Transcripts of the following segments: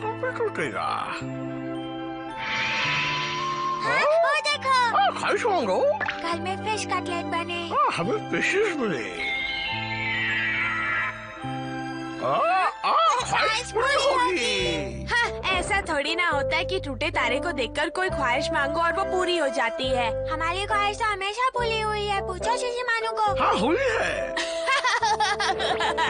आंखों पे टूटेगा। हाँ, वो देखो। ख्वाहिश मांगो। कल में फिश कटलेट बने। हमें फिशेस मिले। ख्वाहिश पूरी होगी। हाँ, ऐसा थोड़ी ना होता है कि टूटे तारे को देखकर कोई ख्वाहिश मांगो और वो पूरी हो जाती है। हमारी ख्वाहिश तो हमेशा पूरी हुई है, पूछो शिशिमानु को। हाँ हुई है।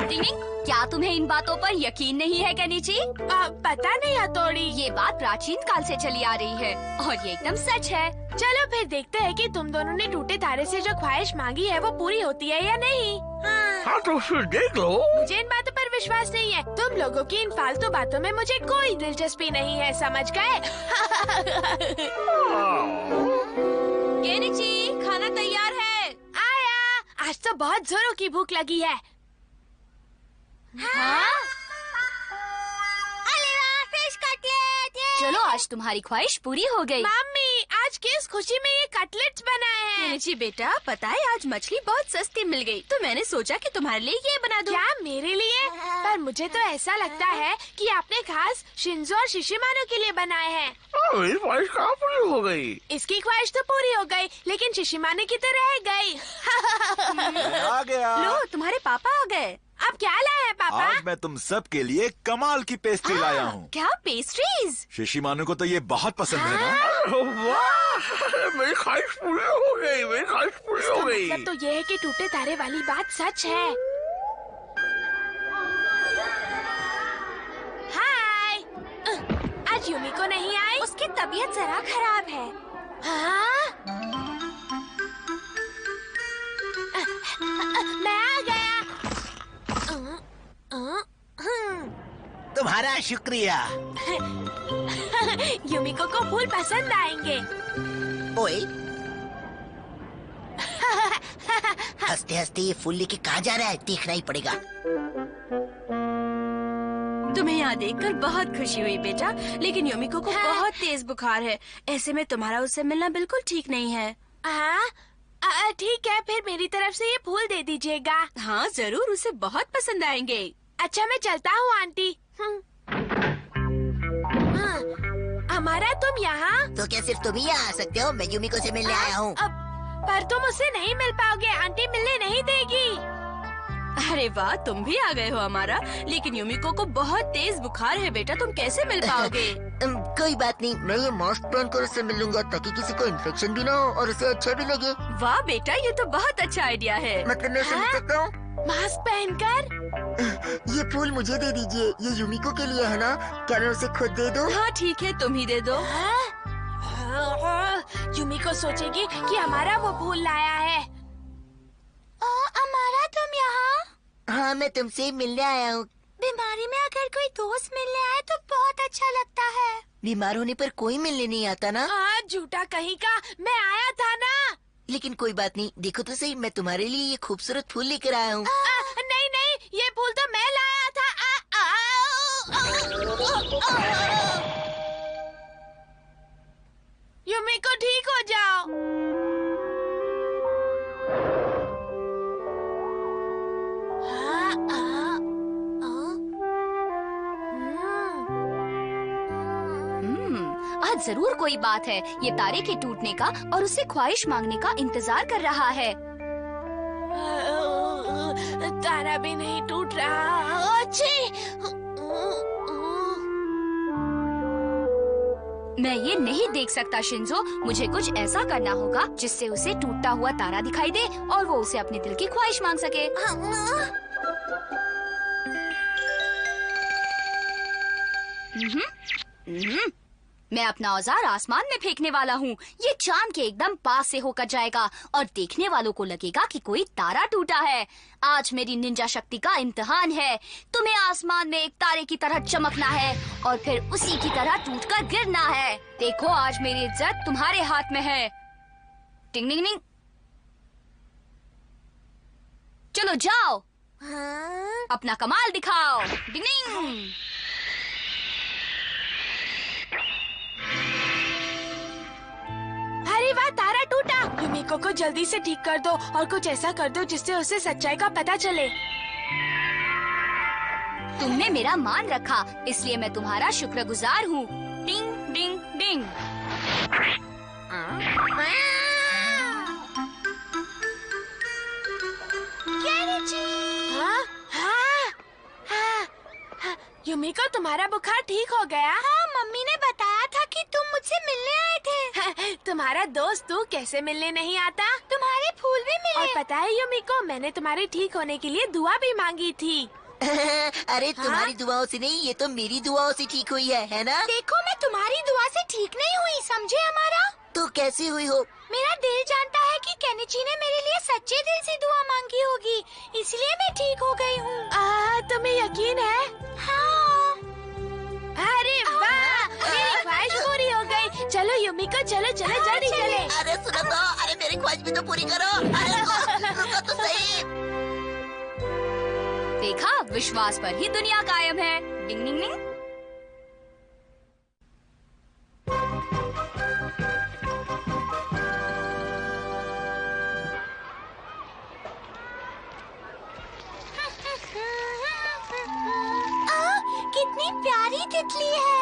टिंग, क्या तुम्हें इन बातों पर यकीन नहीं है केनिची? पता नहीं हथौड़ी, ये बात प्राचीन काल से चली आ रही है और ये एकदम सच है। चलो फिर देखते हैं कि तुम दोनों ने टूटे तारे से जो ख्वाहिश मांगी है वो पूरी होती है या नहीं। हाँ तो फिर देख लो। मुझे इन बातों पर विश्वास नहीं है। तुम लोगों की इन फालतू बातों में मुझे कोई दिलचस्पी नहीं है, समझ गए? केनिची, खाना तैयार है। आया, आज तो बहुत जोरों की भूख लगी है। हाँ? अरे वाह, फिश कटलेट। चलो, आज तुम्हारी ख्वाहिश पूरी हो गई। मम्मी, आज किस खुशी में ये कटलेट्स बनाए हैं? केनिची बेटा, पता है आज मछली बहुत सस्ती मिल गई, तो मैंने सोचा कि तुम्हारे लिए ये बना दूं। क्या मेरे लिए? पर मुझे तो ऐसा लगता है कि आपने खास शिंजो और शिशिमानु के लिए बनाए हैं। मेरी ख्वाहिश कहाँ पूरी हो गई? इसकी ख्वाहिश तो पूरी हो गई, लेकिन शिशिमानु की तो रह गई। आ गया। लो, तुम्हारे पापा आ गए। अब क्या लाए हैं पापा? आज मैं तुम सब के लिए कमाल की पेस्ट्री लाया हूँ। क्या पेस्ट्रीज? शिशिमानु को तो ये बहुत पसंद है ना? वाह, मेरी ख्वाहिश पूरी हो गई। मेरी ख्वाहिश पूरी हो गई। मतलब तो ये है कि टूटे तारे वाली बात सच है। हाय, आज यूमिको नहीं आई। उसकी तबीयत जरा खराब है। हाँ? मैं आ गया। तुम्हारा शुक्रिया। यूमिको को फूल पसंद आएंगे। ओए, हंसते हंसते ये फूल लेके कहाँ जा रहा है, देखना ही पड़ेगा। तुम्हें यहाँ देखकर बहुत खुशी हुई बेटा, लेकिन योमिको को बहुत तेज बुखार है। ऐसे में तुम्हारा उससे मिलना बिल्कुल ठीक नहीं है। हाँ, ठीक है, फिर मेरी तरफ से ये फूल दे दीजिएगा। हाँ जरूर, उसे बहुत पसंद आएंगे। अच्छा, मैं चलता हूँ आंटी। हमारा तुम यहाँ? तो क्या सिर्फ तुम ही यहाँ आ सकते हो? मैं यूमिको से मिलने आया हूँ। पर तुम उससे नहीं मिल पाओगे, आंटी मिलने नहीं देगी। अरे वाह, तुम भी आ गए हो हमारा। लेकिन यूमिको को बहुत तेज बुखार है बेटा, तुम कैसे मिल पाओगे? कोई बात नहीं, मैं ये मास्क पहनकर उससे मिल लूंगा ताकि किसी को इन्फेक्शन भी ना हो और उसे अच्छा भी लगे। वाह बेटा, ये तो बहुत अच्छा आइडिया है। मतलब मैं समझ सकता हूँ। मास्क पहनकर? ये फूल मुझे दे दीजिए, ये यूमिको के लिए है ना? क्या मैं उसे खुद दे दूँ? हाँ ठीक है, तुम ही दे दो। यूमिको सोचेगी कि हमारा वो फूल लाया है। अमारा, तुम यहाँ? हाँ, मैं तुमसे मिलने आया हूँ। बीमारी में अगर कोई दोस्त मिलने आए तो बहुत अच्छा लगता है। बीमार होने पर कोई मिलने नहीं आता ना? हाँ, झूठा कहीं का, मैं आया था ना। लेकिन कोई बात नहीं, देखो तो सही, मैं तुम्हारे लिए ये खूबसूरत फूल लेकर आया हूँ। नहीं नहीं, ये फूल तो मैं लाया था। यूमिको, ठीक हो जाओ। आज जरूर कोई बात है। ये तारे के टूटने का और उससे ख्वाहिश मांगने का इंतजार कर रहा है। तारा भी नहीं टूट रहा। अच्छी, मैं ये नहीं देख सकता शिंजो, मुझे कुछ ऐसा करना होगा जिससे उसे टूटता हुआ तारा दिखाई दे और वो उसे अपने दिल की ख्वाहिश मांग सके। मैं अपना औजार आसमान में फेंकने वाला हूँ। ये चांद के एकदम पास से होकर जाएगा और देखने वालों को लगेगा कि कोई तारा टूटा है। आज मेरी निंजा शक्ति का इम्तिहान है। तुम्हें आसमान में एक तारे की तरह चमकना है और फिर उसी की तरह टूटकर गिरना है। देखो, आज मेरी इज्जत तुम्हारे हाथ में है। टिंग टिंग टिंग। चलो जाओ, अपना कमाल दिखाओ। टिंग टिंग। अरे वाह, तारा टूटा। यूमिको को जल्दी से ठीक कर दो और कुछ ऐसा कर दो जिससे उसे सच्चाई का पता चले। तुमने मेरा मान रखा, इसलिए मैं तुम्हारा शुक्रगुजार हूँ। डिंग डिंग डिंग। हाँ, हाँ, हाँ, हाँ। युमिको, तुम्हारा बुखार ठीक हो गया? हाँ, मम्मी ने बताया था कि तुम मुझसे मिलने आए थे। तुम्हारा दोस्त तू कैसे मिलने नहीं आता? तुम्हारे फूल भी मिले। और पता है युमिको, मैंने तुम्हारे ठीक होने के लिए दुआ भी मांगी थी। अरे तुम्हारी दुआओं से नहीं, ये तो मेरी दुआओं से ठीक हुई है ना? देखो, मैं तुम्हारी दुआ से ठीक नहीं हुई, समझे हमारा? तो कैसे हुई हो? मेरा दिल जानता है कि केनिची ने मेरे लिए सच्चे दिल से दुआ मांगी होगी, इसलिए मैं ठीक हो गई हूँ। तुम्हें यकीन है? हाँ। अरे वाह, मेरी ख्वाहिश पूरी हो गई। चलो युमिको, चलो चलो जल्दी चले। अरे सुनो तो, अरे मेरी ख्वाहिश भी तो पूरी करो। अरे रुको तो सही। देखा, विश्वास पर ही दुनिया कायम है। डिंग डिंग डिंग। कितनी प्यारी तितली है।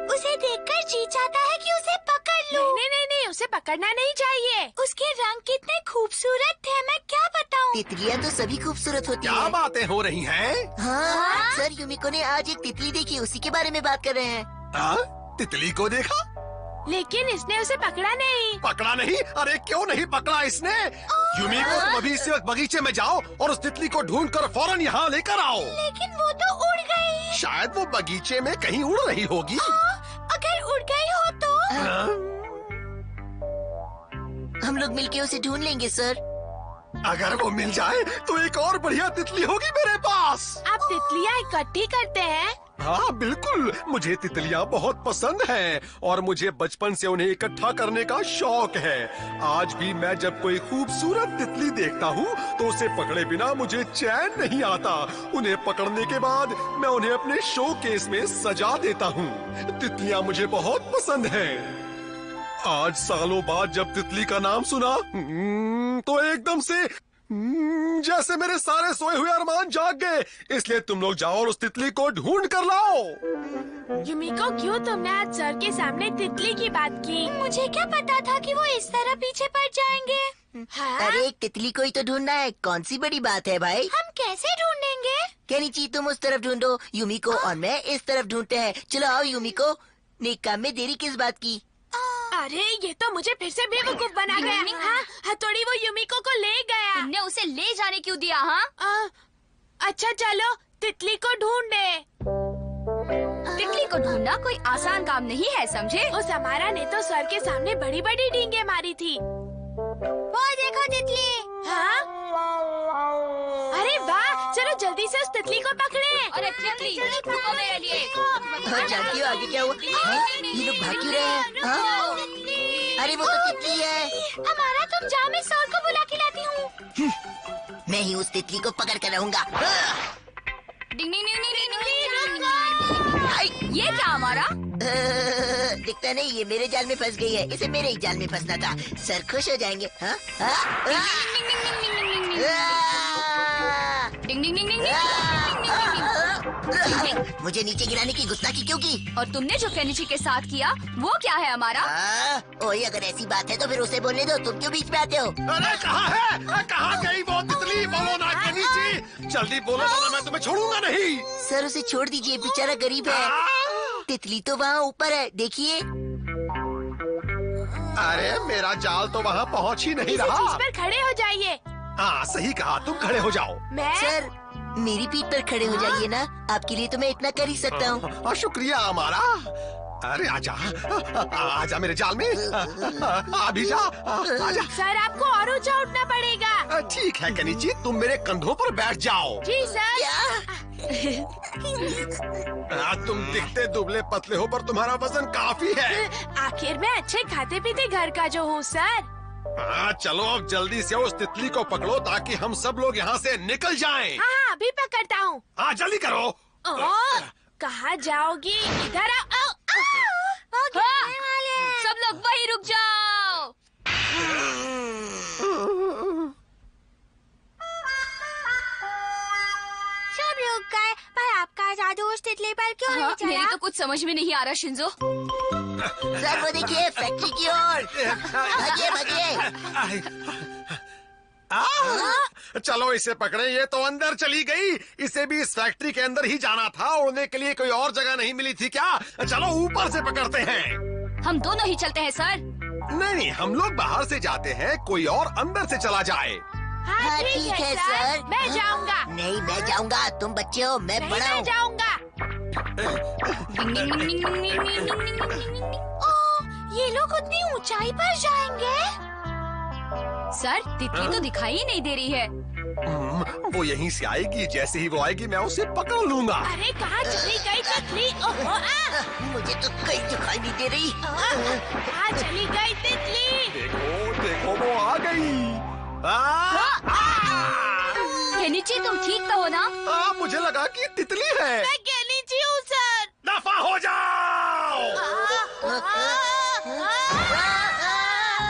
उसे देखकर जी चाहता है कि उसे पकड़ लूं। नहीं नहीं नहीं, उसे पकड़ना नहीं चाहिए। उसके रंग कितने खूबसूरत थे, मैं क्या बताऊं। तितलियां तो सभी खूबसूरत होती क्या हैं। बातें हो रही हैं? हाँ सर, युमिको ने आज एक तितली देखी, उसी के बारे में बात कर रहे हैं। हाँ? तितली को देखा? लेकिन इसने उसे पकड़ा नहीं। पकड़ा नहीं? अरे क्यों नहीं पकड़ा इसने? युमिको, तुम अभी इसी वक्त बगीचे में जाओ और उस तितली को ढूंढकर फौरन यहाँ लेकर आओ। लेकिन वो तो उड़ गई। शायद वो बगीचे में कहीं उड़ रही होगी। अगर उड़ गई हो तो? हाँ? हम लोग मिलके उसे ढूंढ लेंगे सर। अगर वो मिल जाए तो एक और बढ़िया तितली होगी मेरे पास। आप तितलियाँ इकट्ठी करते हैं? हाँ बिल्कुल, मुझे तितलियाँ बहुत पसंद हैं और मुझे बचपन से उन्हें इकट्ठा करने का शौक है। आज भी मैं जब कोई खूबसूरत तितली देखता हूँ तो उसे पकड़े बिना मुझे चैन नहीं आता। उन्हें पकड़ने के बाद मैं उन्हें अपने शोकेस में सजा देता हूँ। तितलियाँ मुझे बहुत पसंद हैं। आज सालों बाद जब तितली का नाम सुना तो एकदम से जैसे मेरे सारे सोए हुए अरमान जाग गए। इसलिए तुम लोग जाओ और उस तितली को ढूंढ कर लाओ। युमिको, क्यों तुमने आज सर के सामने तितली की बात की? मुझे क्या पता था कि वो इस तरह पीछे पड़ जाएंगे। हाँ? अरे एक तितली को ही तो ढूंढना है, कौन सी बड़ी बात है भाई। हम कैसे ढूंढेंगे? केनिची तुम उस तरफ ढूंढो, युमिको और मैं इस तरफ ढूंढते हैं। चलो आओ युमिको, नेक काम में देरी किस बात की। अरे ये तो मुझे फिर से बेवकूफ बना गया। हाँ, हथौड़ी वो युमिको को ले गया। तुमने उसे ले जाने क्यों दिया? हाँ, अच्छा चलो तितली को ढूंढे। तितली को ढूंढना कोई आसान काम नहीं है, समझे? उस हमारा ने तो सर के सामने बड़ी बड़ी डींगे मारी थी। वो देखो तितली। हाँ? अरे वाह, चलो जल्दी से उस तितली को पकड़े। अरे तितली, रुको मेरे लिए। हाँ, जानती हो आगे क्या हुआ? हाँ, ये लोग भाग क्यों रहे हैं? हाँ? अरे वो तो तितली है। हमारा, तुम जाओ, मैं सर को बुला के लाती हूँ। मैं ही उस तितली को पकड़ कर रहूंगा। डिंग डिंग डिंग डिंग डिंग डिंग। ये क्या हमारा? दिखता नहीं, ये मेरे जाल में फंस गई है। इसे मेरे ही जाल में फंसना था। सर खुश हो जाएंगे। हाँ? डिंग डिंग डिंग डिंग। मुझे नीचे गिराने की गुस्ताखी क्यों की? और तुमने जो केनिची के साथ किया वो क्या है हमारा? ओए, अगर ऐसी बात है तो फिर उसे बोलने दो, तुम क्यों बीच में आते हो? अरे कहाँ है? कहाँ गई वो तितली? बोलो ना केनिची, जल्दी बोलो वरना मैं तुम्हें छोड़ूंगा नहीं। सर उसे छोड़ दीजिए, बेचारा गरीब है। तितली तो वहाँ ऊपर है, देखिए। अरे मेरा जाल तो वहाँ पहुँच ही नहीं इसी चीज रहा। पर खड़े हो जाइए। हाँ सही कहा, तुम खड़े हो जाओ। मैं? सर मेरी पीठ पर खड़े हो जाइए ना, आपके लिए तो मैं इतना कर ही सकता हूँ। शुक्रिया हमारा। अरे आजा, आजा मेरे जाल में। अभी जा, आजा। सर आपको और ऊंचा उठना पड़ेगा। ठीक है केनिची, तुम मेरे कंधों पर बैठ जाओ। जी सर। तुम दिखते दुबले पतले हो पर तुम्हारा वजन काफी है। आखिर मैं अच्छे खाते पीते घर का जो हूँ सर। चलो अब जल्दी से उस तितली को पकड़ो ताकि हम सब लोग यहाँ से निकल जाएं। हाँ, अभी पकड़ता हूँ। हाँ जल्दी करो। कहाँ जाओगी? इधर आओ। वो गिरने वाले हैं। सब लोग वहीं रुक जाओ। उस तितली पर क्यों हाँ, नहीं चढ़ा? मेरी तो कुछ समझ में नहीं आ रहा शिंजो। सर वो देखिए फैक्ट्री की ओर। भागिए भागिए। चलो इसे पकड़े, ये तो अंदर चली गई। इसे भी इस फैक्ट्री के अंदर ही जाना था, उड़ने के लिए कोई और जगह नहीं मिली थी क्या? चलो ऊपर से पकड़ते हैं। हम दोनों ही चलते हैं सर। नहीं, हम लोग बाहर से जाते हैं, कोई और अंदर से चला जाए। हाँ ठीक है सर, मैं जाऊंगा। नहीं मैं जाऊंगा, तुम बच्चे हो, मैं नहीं, बड़ा मैं हूँ। जाऊंगा। डिंग डिंग डिंग डिंग डिंग डिंग डिंग डिंग डिंग डिंग डिंग। ओह, ये लोग उतनी ऊंचाई पर जाएंगे? सर तितली तो दिखाई ही नहीं दे रही है। वो यहीं से आएगी, जैसे ही वो आएगी मैं उसे पकड़ लूंगा। अरे कहाँ चली गई तितली? ओहो, मुझे तो कहीं दिखाई नहीं दे रही। कहाँ चली गई तितली? देखो देखो, वो आ गई। केनिची तुम ठीक तो हो ना? मुझे लगा कि तितली है। मैं केनिची हूँ सर। दफा हो जाओ।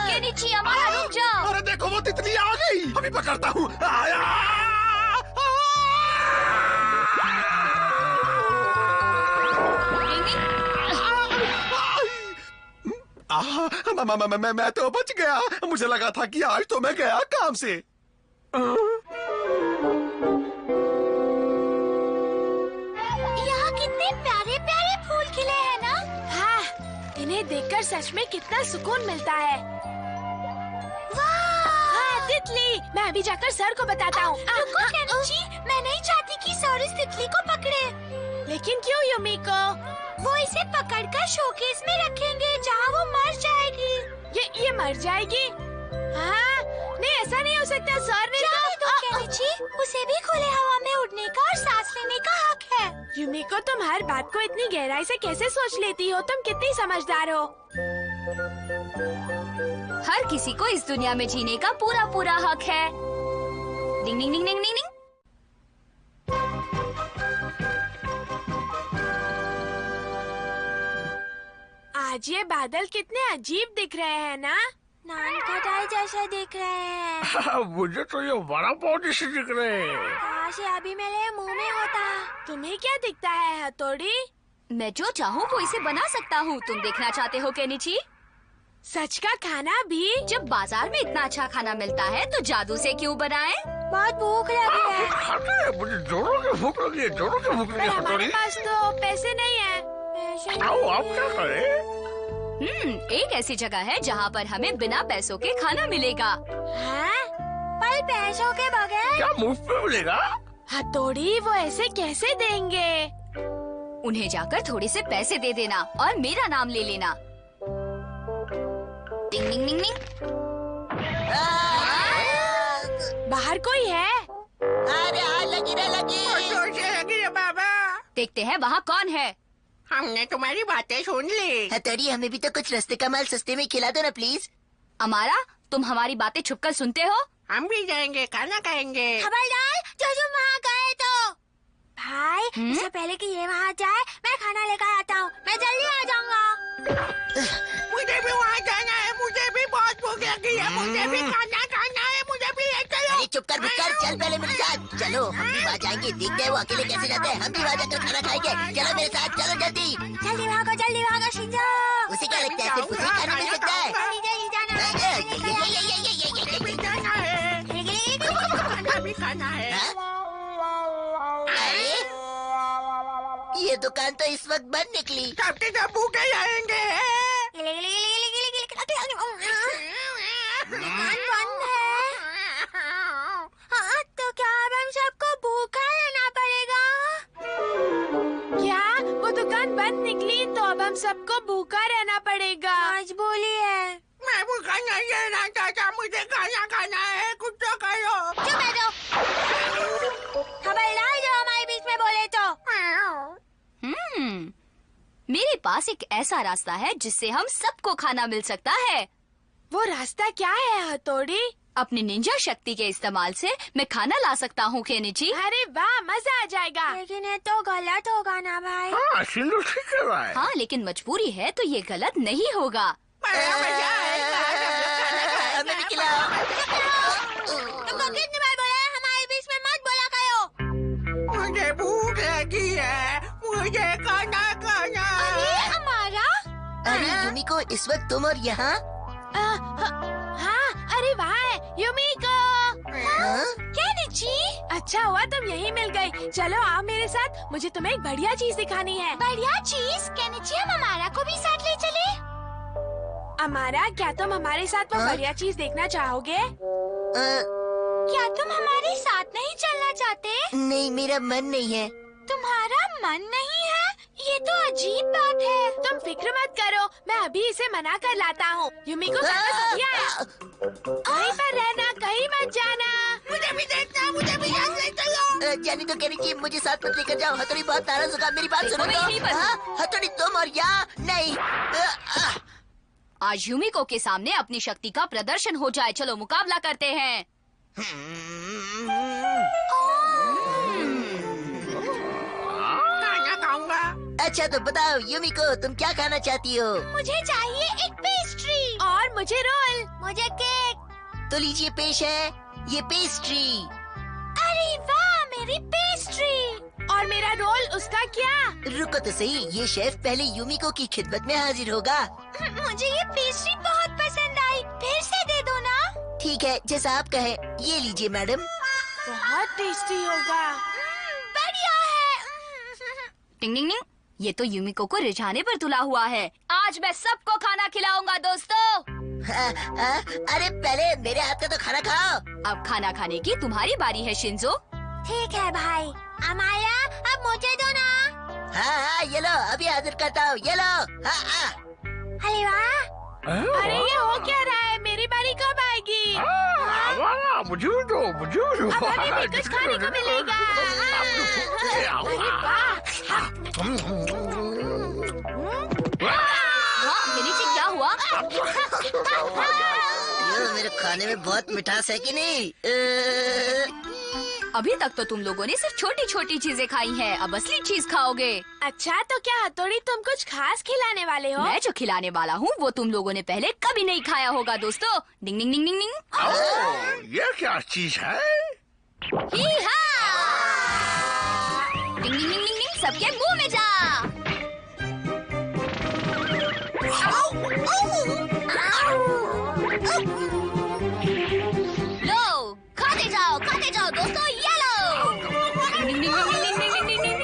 केनिची हमारा रुक जाओ। अरे देखो, वो तितली आ गई। अभी पकड़ता हूँ। मैं तो बच गया। मुझे लगा था कि आज तो मैं गया काम से। यहाँ कितने प्यारे प्यारे फूल खिले हैं ना? हाँ, इन्हें देखकर सच में कितना सुकून मिलता है। हाँ तितली, मैं अभी जाकर सर को बताता हूँ। रुको केनिची, मैं नहीं चाहती कि सर इस तितली को पकड़े। लेकिन क्यों युमिको? वो इसे पकड़कर शोकेस में रखेंगे जहाँ वो मर जाएगी। ये मर जाएगी? हाँ, नहीं ऐसा नहीं हो सकता। सर ने तो केनिची, उसे भी खुले हवा में उड़ने का और सांस लेने का हक है। युमिको, तुम हर बात को इतनी गहराई से कैसे सोच लेती हो? तुम कितनी समझदार हो। हर किसी को इस दुनिया में जीने का पूरा पूरा हक है। डिंग डिंग डिंग डिंग डिंग डिंग। आज ये बादल कितने अजीब दिख रहे हैं ना? नान खटाई जैसे दिख रहे हैं। मुझे तो ये बड़ा पौध से दिख रहे हैं। काश ये अभी मेरे मुंह में होता। तुम्हें क्या दिखता है हथौड़ी? मैं जो चाहूँ वो इसे बना सकता हूँ। तुम देखना चाहते हो केनिची? सच का खाना भी? जब बाजार में इतना अच्छा खाना मिलता है तो जादू से क्यों बनाए? बहुत भूख लगी है। मुझे जोरों की भूख लगी है, जोरों की भूख लगी पर है। हमारे पास तो पैसे नहीं है। आओ, आप क्या करें? एक ऐसी जगह है जहाँ पर हमें बिना पैसों के खाना मिलेगा। हाँ? पर पैसों के बगैर? क्या मुफ्त में मिलेगा? हथौड़ी, वो ऐसे कैसे देंगे? उन्हें जाकर थोड़े से पैसे दे देना और मेरा नाम ले लेना। टिंग टिंग टिंग टिंग। बाहर कोई है? अरे लगी रे लगी। बाबा, देखते हैं वहाँ कौन है। हमने तुम्हारी बातें सुन ली। हथौड़ी, हमें भी तो कुछ रास्ते का माल सस्ते में खिला दो ना प्लीज। अमारा, तुम हमारी बातें छुपकर सुनते हो? हम भी जाएंगे, खाना खाएंगे। खबरदार, जो तुम वहाँ गए तो। भाई, इससे पहले कि ये वहाँ जाए, मैं खाना लेकर आता हूँ। मैं जल्दी आ जाऊँगा। मुझे भी वहाँ जाना है, मुझे भी बहुत भूख लगी है, मुझे भी खाना खाना है, मुझे भी ले चलो। अरे चुप कर बुक्कर, चल पहले मेरे साथ। चलो हम भी वहाँ जाएंगे, देखते हैं वो अकेले कैसे जाते हैं। हम भी वहाँ जाकर खाना खाएंगे। चलो मेरे साथ, चलो जल्दी। जल्दी भागो शिंजो। उसे क्या लगता है सिर्फ उसे खाने मिल सकता है? जल्दी जाना है। मुझे भी जाना है, खाना भी खाना है। अरे ये दुकान तो इस वक्त बंद निकली। तब तक हम भूखे जाएंगे। दुकान बंद है। हाँ, तो क्या अब हम सबको भूखा रहना पड़ेगा? क्या वो दुकान बंद निकली तो अब हम सबको भूखा रहना पड़ेगा? मजबूरी है। मैं भूखा नहीं रहना चाहता, मुझे खाना खाना है, कुछ तो करो। चुप बैठो। खबरदार जो हमारे बीच में बोले तो। मेरे पास एक ऐसा रास्ता है जिससे हम सबको खाना मिल सकता है। वो रास्ता क्या है हथौड़ी? अपनी निंजा शक्ति के इस्तेमाल से मैं खाना ला सकता हूँ केनिची। अरे वाह, मजा आ जाएगा। लेकिन ये तो गलत होगा ना भाई। हाँ, सिंधु ठीक कह रहा है। हाँ, लेकिन मजबूरी है तो ये गलत नहीं होगा। बड़ा मजा आएगा, हमें भी खिलाओ। तुमको कितनी बार बोला है हमारे बीच में मत बोला करो। मुझे भूख लगी है, मुझे अरे यूमिको, इस वक्त तुम और यहाँ? हाँ, अरे वाह यूमिको। हाँ? केनिची, अच्छा हुआ तुम यहीं मिल गई। चलो आओ मेरे साथ, मुझे तुम्हें एक बढ़िया चीज दिखानी है। बढ़िया चीज? केनिची, हम अमारा को भी साथ ले चले? अमारा, क्या तुम हमारे साथ वो हाँ? बढ़िया चीज देखना चाहोगे? क्या तुम हमारे साथ नहीं चलना चाहते? नहीं, मेरा मन नहीं है। तुम्हारा मन नहीं है? ये तो अजीब बात है। तुम फिक्र मत करो, मैं अभी इसे मना कर लाता हूँ। यूमिको अभी आया। वहीं पर रहना, कहीं मत जाना। मुझे भी देखना, मुझे भी यहाँ से चलो। जानी तो केनिची, मुझे साथ मत लेकर जाओ। हथौड़ी बहुत नाराज होगा, मेरी बात सुनो मैं तो। यहीं पर हूँ। हाँ? हथौड़ी तुम और यहाँ नहीं। आज यूमिको के सामने अपनी शक्ति का प्रदर्शन हो जाए। चलो मुकाबला करते हैं। खाना खाऊंगा। अच्छा तो बताओ यूमिको, तुम क्या खाना चाहती हो? मुझे चाहिए एक पेस्ट्री। और मुझे रोल। मुझे केक। तो लीजिए, पेश है ये पेस्ट्री। अरे वाह, मेरी पेस्ट्री। और मेरा रोल, उसका क्या? रुको तो सही, ये शेफ पहले यूमिको की खिदमत में हाजिर होगा। मुझे ये पेस्ट्री बहुत पसंद आई। फिर से दे दो ना। ठीक है, जैसा आप कहें। ये लीजिए मैडम। बहुत टेस्टी होगा। बढ़िया है। टिंग टिंग टिंग, ये तो यूमिको को रिझाने पर तुला हुआ है। आज मैं सबको खाना खिलाऊंगा दोस्तों। अरे पहले मेरे हाथ का तो खाना खाओ। अब खाना खाने की तुम्हारी बारी है शिंजो। ठीक है भाई। अमाया, अब मुझे दो ना। हाँ, ये लो, अभी हाजिर करता हूँ। ये लो। हाँ। अरे वाह। अरे ये हो क्या रहा है? मेरी बारी कब आएगी? मुझे दो, मुझे दो। अब हमें भी कुछ खाने को मिलेगा। अरे वाह। हाँ, केनिची क्या हुआ? ये मेरे खाने में बहुत मिठास है कि नहीं? अभी तक तो तुम लोगों ने सिर्फ छोटी छोटी चीजें खाई हैं। अब असली चीज खाओगे। अच्छा तो क्या हथौड़ी तुम कुछ खास खिलाने वाले हो? मैं जो खिलाने वाला हूँ वो तुम लोगों ने पहले कभी नहीं खाया होगा दोस्तों। डिंग डिंग डिंग डिंग डिंग। ये क्या चीज है? ही हा! डिंग डिंग डिंग डिंग डिंग, सबके मुंह में जा। लो, खाते जाओ दोस्तों, ये लो। डिंग डिंग डिंग डिंग डिंग डिंग डिंग डिंग डिंग।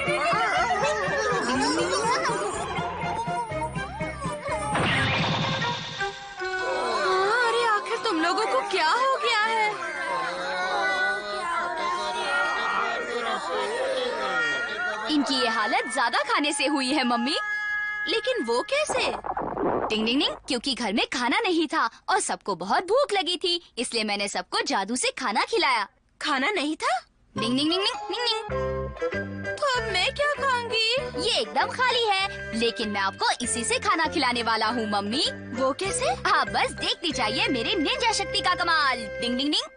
अरे आखिर तुम लोगों को क्या हो गया है? इनकी ये हालत ज्यादा खाने से हुई है मम्मी। लेकिन वो कैसे? टिंग टिंग टिंग, क्योंकि घर में खाना नहीं था और सबको बहुत भूख लगी थी, इसलिए मैंने सबको जादू से खाना खिलाया। खाना नहीं था? डिंग डिंग डिंग डिंग डिंग डिंग। तो अब मैं क्या खाऊंगी? ये एकदम खाली है, लेकिन मैं आपको इसी से खाना खिलाने वाला हूँ मम्मी। वो कैसे? आप बस देखती जाइए मेरे निंजा शक्ति का कमाल। डिंग डिंग डिंग।